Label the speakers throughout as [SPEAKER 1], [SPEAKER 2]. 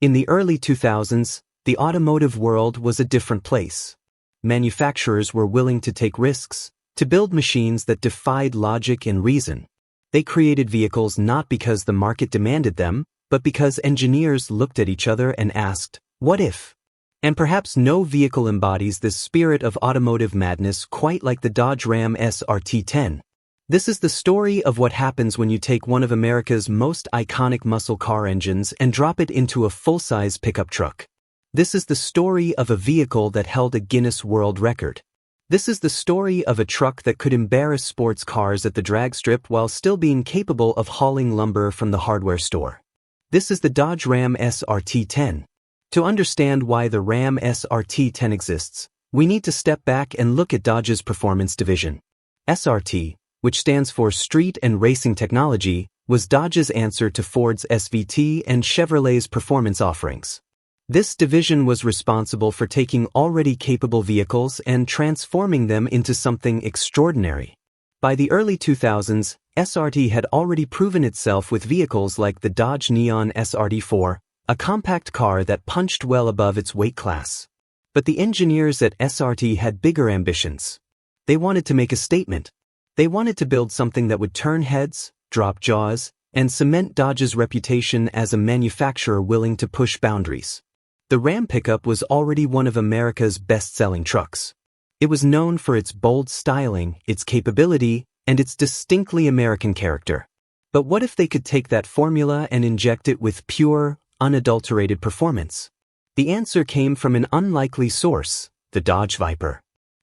[SPEAKER 1] In the early 2000s, the automotive world was a different place. Manufacturers were willing to take risks, to build machines that defied logic and reason. They created vehicles not because the market demanded them, but because engineers looked at each other and asked, "What if?" And perhaps no vehicle embodies this spirit of automotive madness quite like the Dodge Ram SRT-10. This is the story of what happens when you take one of America's most iconic muscle car engines and drop it into a full-size pickup truck. This is the story of a vehicle that held a Guinness World Record. This is the story of a truck that could embarrass sports cars at the drag strip while still being capable of hauling lumber from the hardware store. This is the Dodge Ram SRT-10. To understand why the Ram SRT-10 exists, we need to step back and look at Dodge's performance division. SRT, which stands for Street and Racing Technology, was Dodge's answer to Ford's SVT and Chevrolet's performance offerings. This division was responsible for taking already capable vehicles and transforming them into something extraordinary. By the early 2000s, SRT had already proven itself with vehicles like the Dodge Neon SRT-4, a compact car that punched well above its weight class. But the engineers at SRT had bigger ambitions. They wanted to make a statement. They wanted to build something that would turn heads, drop jaws, and cement Dodge's reputation as a manufacturer willing to push boundaries. The Ram pickup was already one of America's best-selling trucks. It was known for its bold styling, its capability, and its distinctly American character. But what if they could take that formula and inject it with pure, unadulterated performance? The answer came from an unlikely source, the Dodge Viper.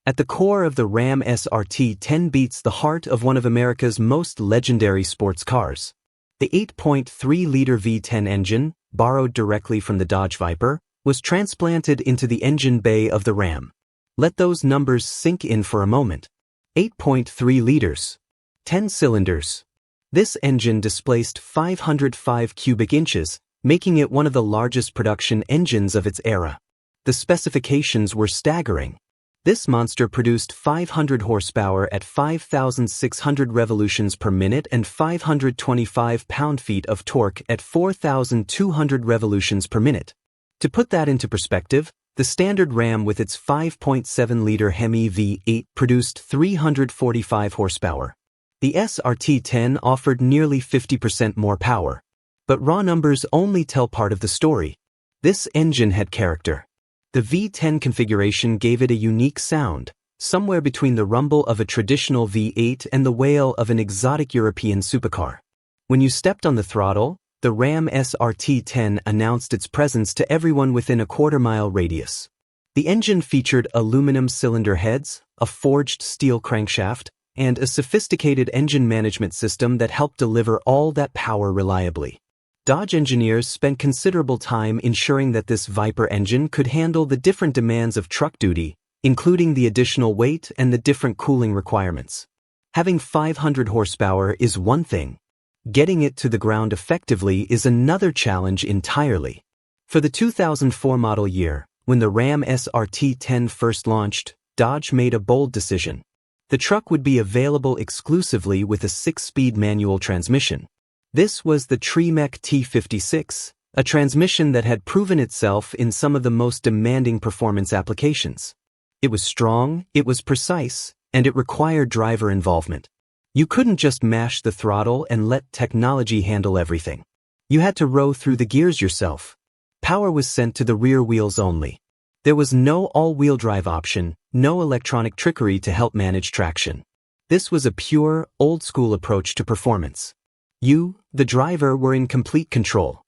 [SPEAKER 1] At the core of the Ram SRT-10 beats the heart of one of America's most legendary sports cars. The 8.3-liter V10 engine, borrowed directly from the Dodge Viper, was transplanted into the engine bay of the Ram. Let those numbers sink in for a moment. 8.3 liters. 10 cylinders. This engine displaced 505 cubic inches, making it one of the largest production engines of its era. The specifications were staggering. This monster produced 500 horsepower at 5,600 revolutions per minute and 525 pound-feet of torque at 4,200 revolutions per minute. To put that into perspective, the standard Ram with its 5.7-liter Hemi V8 produced 345 horsepower. The SRT-10 offered nearly 50% more power. But raw numbers only tell part of the story. This engine had character. The V10 configuration gave it a unique sound, somewhere between the rumble of a traditional V8 and the wail of an exotic European supercar. When you stepped on the throttle, the Ram SRT-10 announced its presence to everyone within a quarter-mile radius. The engine featured aluminum cylinder heads, a forged steel crankshaft, and a sophisticated engine management system that helped deliver all that power reliably. Dodge engineers spent considerable time ensuring that this Viper engine could handle the different demands of truck duty, including the additional weight and the different cooling requirements. Having 500 horsepower is one thing. Getting it to the ground effectively is another challenge entirely. For the 2004 model year, when the Ram SRT-10 first launched, Dodge made a bold decision. The truck would be available exclusively with a 6-speed manual transmission. This was the Tremec T56, a transmission that had proven itself in some of the most demanding performance applications. It was strong, it was precise, and it required driver involvement. You couldn't just mash the throttle and let technology handle everything. You had to row through the gears yourself. Power was sent to the rear wheels only. There was no all-wheel drive option, no electronic trickery to help manage traction. This was a pure, old-school approach to performance. You, the driver, were in complete control.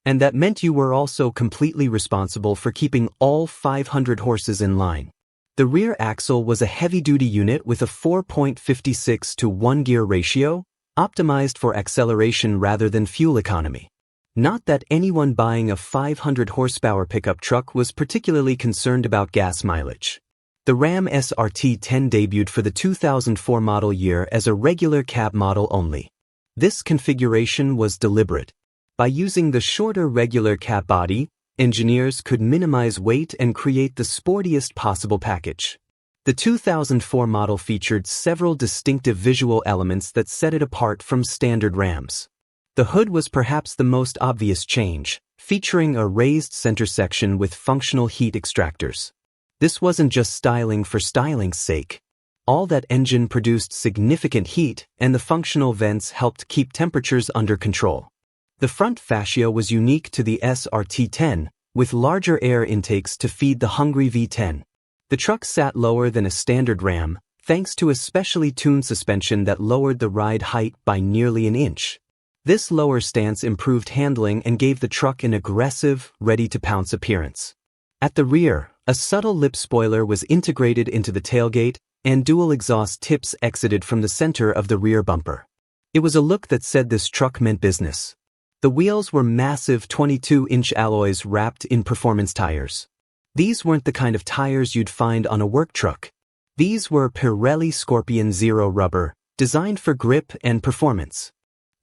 [SPEAKER 1] And that meant you were also completely responsible for keeping all 500 horses in line. The rear axle was a heavy-duty unit with a 4.56 to 1 gear ratio, optimized for acceleration rather than fuel economy. Not that anyone buying a 500 horsepower pickup truck was particularly concerned about gas mileage. The Ram SRT-10 debuted for the 2004 model year as a regular cab model only. This configuration was deliberate. By using the shorter regular cab body, engineers could minimize weight and create the sportiest possible package. The 2004 model featured several distinctive visual elements that set it apart from standard Rams. The hood was perhaps the most obvious change, featuring a raised center section with functional heat extractors. This wasn't just styling for styling's sake. All that engine produced significant heat, and the functional vents helped keep temperatures under control. The front fascia was unique to the SRT-10, with larger air intakes to feed the hungry V10. The truck sat lower than a standard Ram, thanks to a specially tuned suspension that lowered the ride height by nearly an inch. This lower stance improved handling and gave the truck an aggressive, ready-to-pounce appearance. At the rear, a subtle lip spoiler was integrated into the tailgate, and dual exhaust tips exited from the center of the rear bumper. It was a look that said this truck meant business. The wheels were massive 22-inch alloys wrapped in performance tires. These weren't the kind of tires you'd find on a work truck. These were Pirelli Scorpion Zero rubber, designed for grip and performance.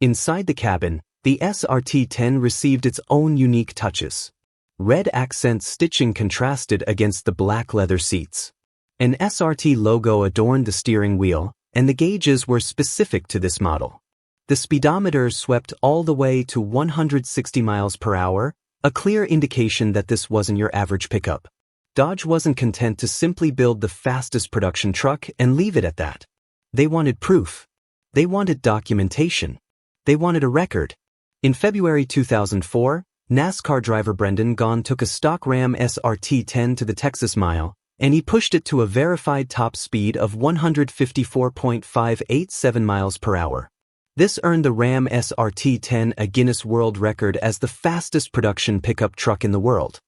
[SPEAKER 1] Inside the cabin, the SRT-10 received its own unique touches. Red accent stitching contrasted against the black leather seats. An SRT logo adorned the steering wheel, and the gauges were specific to this model. The speedometer swept all the way to 160 miles per hour, a clear indication that this wasn't your average pickup. Dodge wasn't content to simply build the fastest production truck and leave it at that. They wanted proof. They wanted documentation. They wanted a record. In February 2004, NASCAR driver Brendan Gaughan took a stock Ram SRT-10 to the Texas Mile, and he pushed it to a verified top speed of 154.587 miles per hour. This earned the Ram SRT-10 a Guinness World Record as the fastest production pickup truck in the world.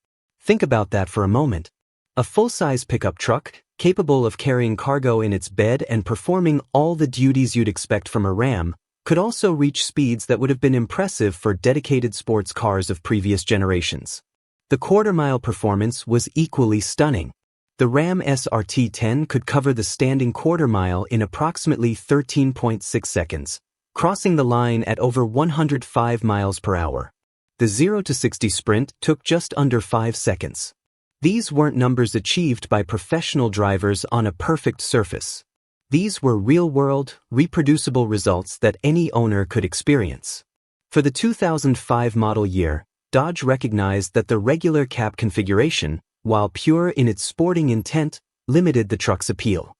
[SPEAKER 1] Think about that for a moment. A full-size pickup truck, capable of carrying cargo in its bed and performing all the duties you'd expect from a Ram, could also reach speeds that would have been impressive for dedicated sports cars of previous generations. The quarter-mile performance was equally stunning. The Ram SRT-10 could cover the standing quarter mile in approximately 13.6 seconds, crossing the line at over 105 miles per hour. The 0 to 60 sprint took just under 5 seconds. These weren't numbers achieved by professional drivers on a perfect surface. These were real-world, reproducible results that any owner could experience. For the 2005 model year, Dodge recognized that the regular cab configuration, while pure in its sporting intent, limited the truck's appeal.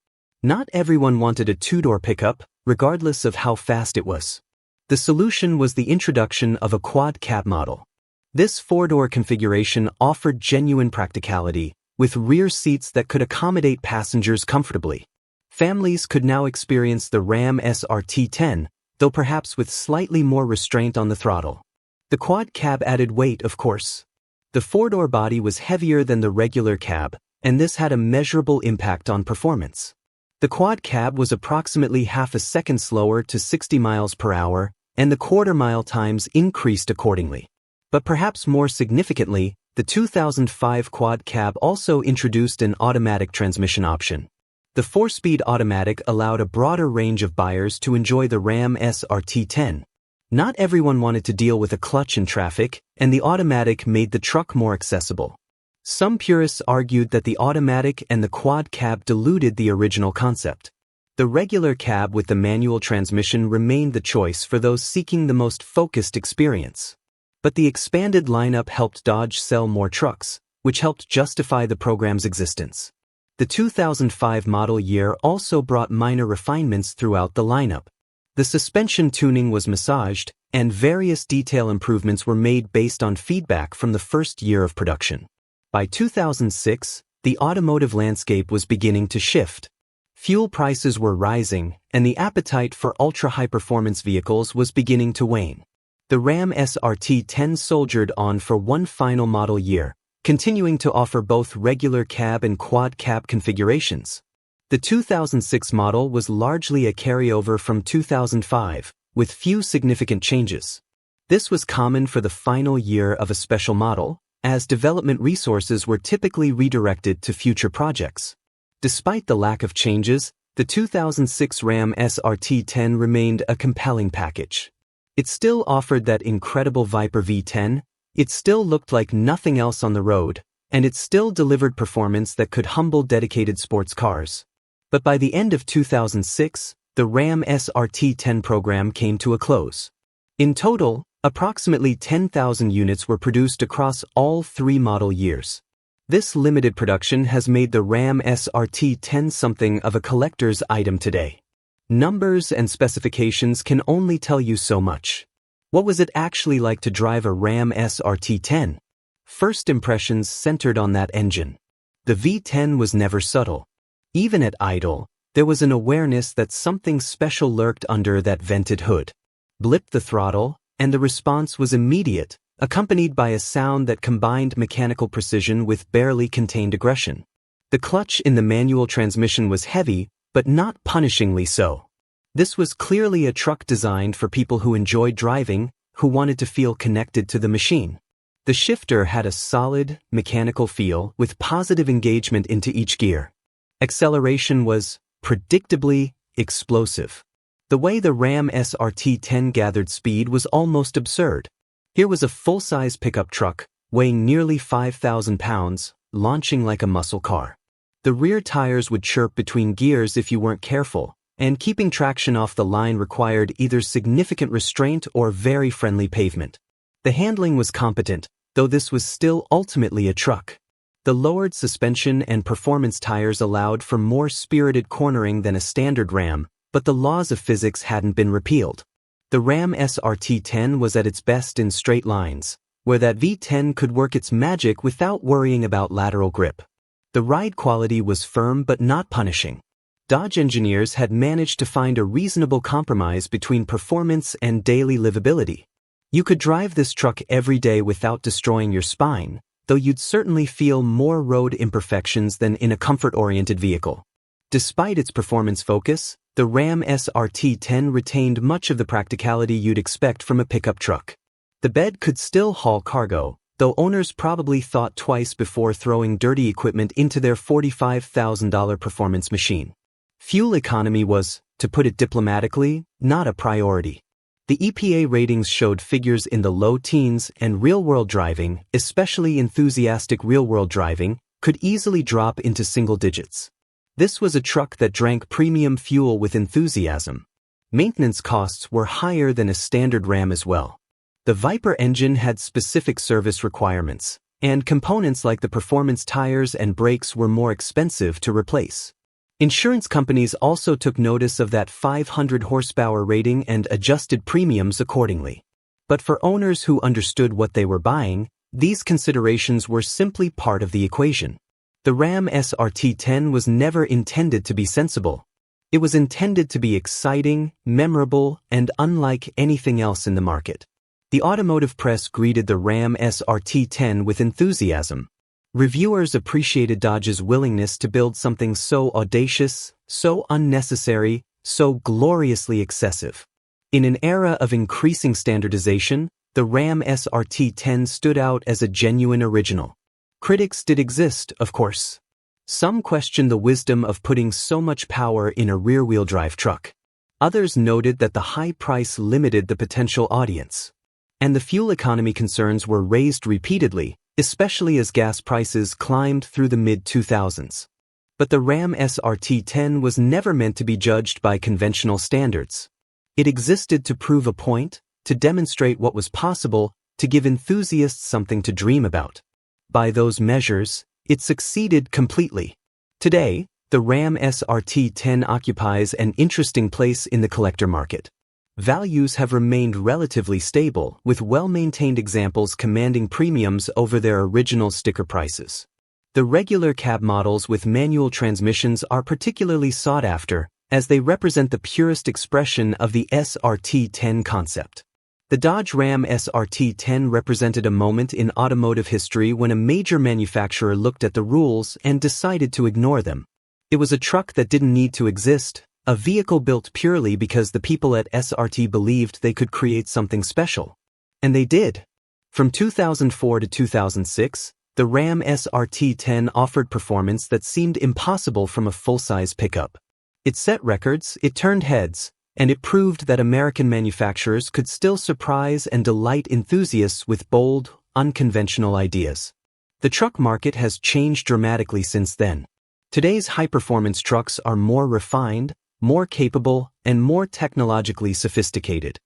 [SPEAKER 1] Not everyone wanted a two-door pickup, regardless of how fast it was. The solution was the introduction of a quad cab model. This four-door configuration offered genuine practicality, with rear seats that could accommodate passengers comfortably. Families could now experience the Ram SRT-10, though perhaps with slightly more restraint on the throttle. The quad cab added weight, of course. The four-door body was heavier than the regular cab, and this had a measurable impact on performance. The quad cab was approximately half a second slower to 60 miles per hour, and the quarter-mile times increased accordingly. But perhaps more significantly, the 2005 quad cab also introduced an automatic transmission option. The 4-speed automatic allowed a broader range of buyers to enjoy the Ram SRT-10. Not everyone wanted to deal with a clutch in traffic, and the automatic made the truck more accessible. Some purists argued that the automatic and the quad cab diluted the original concept. The regular cab with the manual transmission remained the choice for those seeking the most focused experience. But the expanded lineup helped Dodge sell more trucks, which helped justify the program's existence. The 2005 model year also brought minor refinements throughout the lineup. The suspension tuning was massaged, and various detail improvements were made based on feedback from the first year of production. By 2006, the automotive landscape was beginning to shift. Fuel prices were rising, and the appetite for ultra-high-performance vehicles was beginning to wane. The Ram SRT-10 soldiered on for one final model year, continuing to offer both regular cab and quad cab configurations. The 2006 model was largely a carryover from 2005, with few significant changes. This was common for the final year of a special model, as development resources were typically redirected to future projects. Despite the lack of changes, the 2006 Ram SRT-10 remained a compelling package. It still offered that incredible Viper V10, it still looked like nothing else on the road, and it still delivered performance that could humble dedicated sports cars. But by the end of 2006, the Ram SRT-10 program came to a close. In total, approximately 10,000 units were produced across all 3 model years. This limited production has made the Ram SRT-10 something of a collector's item today. Numbers and specifications can only tell you so much. What was it actually like to drive a Ram SRT-10? First impressions centered on that engine. The V10 was never subtle. Even at idle, there was an awareness that something special lurked under that vented hood. Blip the throttle, and the response was immediate, accompanied by a sound that combined mechanical precision with barely contained aggression. The clutch in the manual transmission was heavy, but not punishingly so. This was clearly a truck designed for people who enjoyed driving, who wanted to feel connected to the machine. The shifter had a solid, mechanical feel with positive engagement into each gear. Acceleration was, predictably, explosive. The way the Ram SRT-10 gathered speed was almost absurd. Here was a full-size pickup truck, weighing nearly 5,000 pounds, launching like a muscle car. The rear tires would chirp between gears if you weren't careful, and keeping traction off the line required either significant restraint or very friendly pavement. The handling was competent, though this was still ultimately a truck. The lowered suspension and performance tires allowed for more spirited cornering than a standard Ram, but the laws of physics hadn't been repealed. The Ram SRT-10 was at its best in straight lines, where that V10 could work its magic without worrying about lateral grip. The ride quality was firm but not punishing. Dodge engineers had managed to find a reasonable compromise between performance and daily livability. You could drive this truck every day without destroying your spine, though you'd certainly feel more road imperfections than in a comfort-oriented vehicle. Despite its performance focus, the Ram SRT-10 retained much of the practicality you'd expect from a pickup truck. The bed could still haul cargo, though owners probably thought twice before throwing dirty equipment into their $45,000 performance machine. Fuel economy was, to put it diplomatically, not a priority. The EPA ratings showed figures in the low teens, and real-world driving, especially enthusiastic real-world driving, could easily drop into single digits. This was a truck that drank premium fuel with enthusiasm. Maintenance costs were higher than a standard Ram as well. The Viper engine had specific service requirements, and components like the performance tires and brakes were more expensive to replace. Insurance companies also took notice of that 500 horsepower rating and adjusted premiums accordingly. But for owners who understood what they were buying, these considerations were simply part of the equation. The Ram SRT-10 was never intended to be sensible. It was intended to be exciting, memorable, and unlike anything else in the market. The automotive press greeted the Ram SRT-10 with enthusiasm. Reviewers appreciated Dodge's willingness to build something so audacious, so unnecessary, so gloriously excessive. In an era of increasing standardization, the Ram SRT-10 stood out as a genuine original. Critics did exist, of course. Some questioned the wisdom of putting so much power in a rear-wheel drive truck. Others noted that the high price limited the potential audience. And the fuel economy concerns were raised repeatedly, especially as gas prices climbed through the mid-2000s. But the Ram SRT-10 was never meant to be judged by conventional standards. It existed to prove a point, to demonstrate what was possible, to give enthusiasts something to dream about. By those measures, it succeeded completely. Today, the Ram SRT-10 occupies an interesting place in the collector market. Values have remained relatively stable, with well-maintained examples commanding premiums over their original sticker prices. The regular cab models with manual transmissions are particularly sought after, as they represent the purest expression of the SRT-10 concept. The Dodge Ram SRT-10 represented a moment in automotive history when a major manufacturer looked at the rules and decided to ignore them. It was a truck that didn't need to exist, a vehicle built purely because the people at SRT believed they could create something special. And they did. From 2004 to 2006, the Ram SRT-10 offered performance that seemed impossible from a full-size pickup. It set records, it turned heads, and it proved that American manufacturers could still surprise and delight enthusiasts with bold, unconventional ideas. The truck market has changed dramatically since then. Today's high-performance trucks are more refined, more capable, and more technologically sophisticated.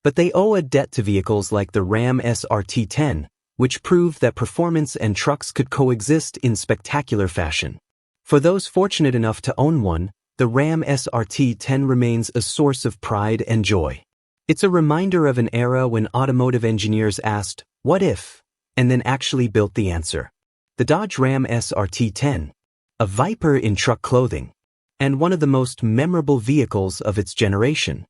[SPEAKER 1] But they owe a debt to vehicles like the Ram SRT-10, which proved that performance and trucks could coexist in spectacular fashion. For those fortunate enough to own one, the Ram SRT-10 remains a source of pride and joy. It's a reminder of an era when automotive engineers asked, "What if?" and then actually built the answer. The Dodge Ram SRT-10, a Viper in truck clothing, and one of the most memorable vehicles of its generation.